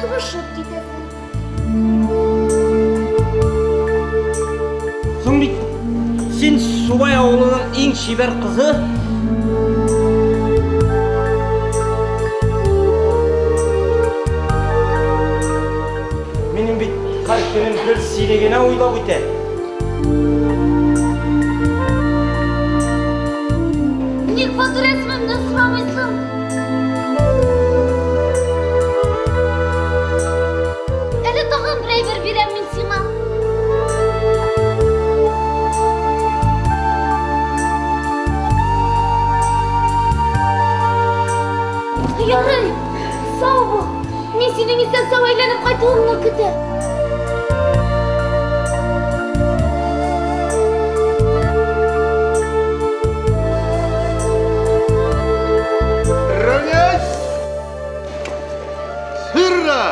суға шығып кетесің. Соң сен Субай ауылының ең шебер қызы? Менің бет характерім бір сирегені ойлап өте. Ник фотуресімімді сұрамайсың? Әлі тағын бір айбір берем мен сиңа. Ярай, сау бол. Мен сенің естен сау айленіп қайтуыңны күті. Равнясь! Сырра!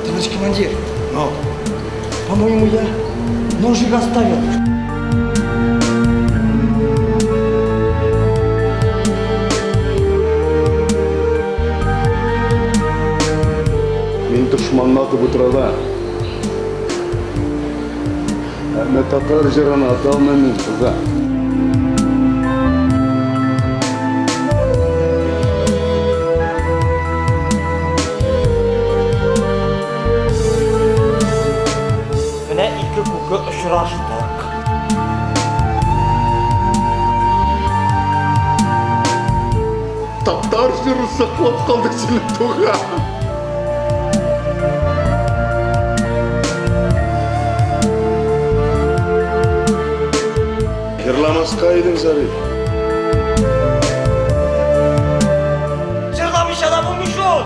Товарищ командир, по-моему, я ножик оставил. Мен дұшманын атып отырада. Әмі татар жыраны ата алмаймын қыза. Міне екі көкі ұшыраштық. Татар жыры сақлап қалдық сені туға. Жырламасқа едің зары. Жырламыш адамымыш ол!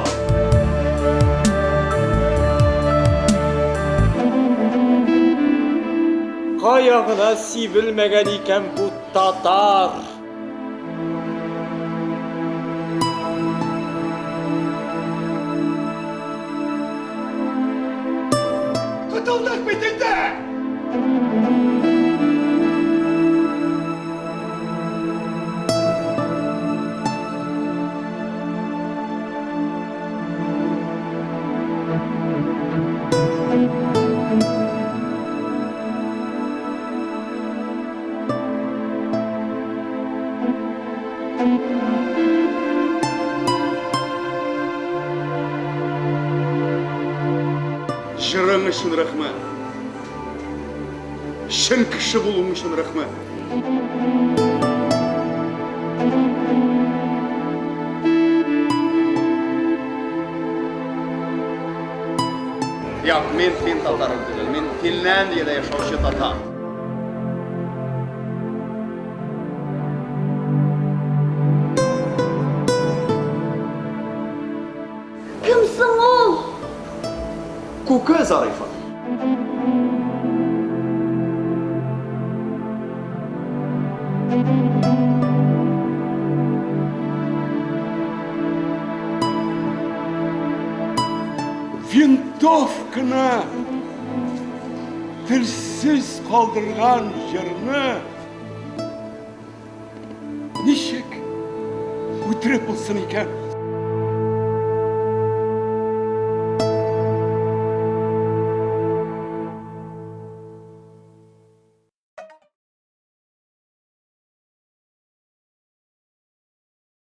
Қаяғына сибілмеген екен бұл татар. Құтылдық бітінді! Жырың үшін рахмет. Шын кіші болуың үшін рахмет. Yok, men fin tatarım değil. Men Finlandiyada yaşauşu tatar. Kimsin ol? Kuka Zarifa. Винтовканы тілсіз қалдырған жырны нешек өтірік болсын екен.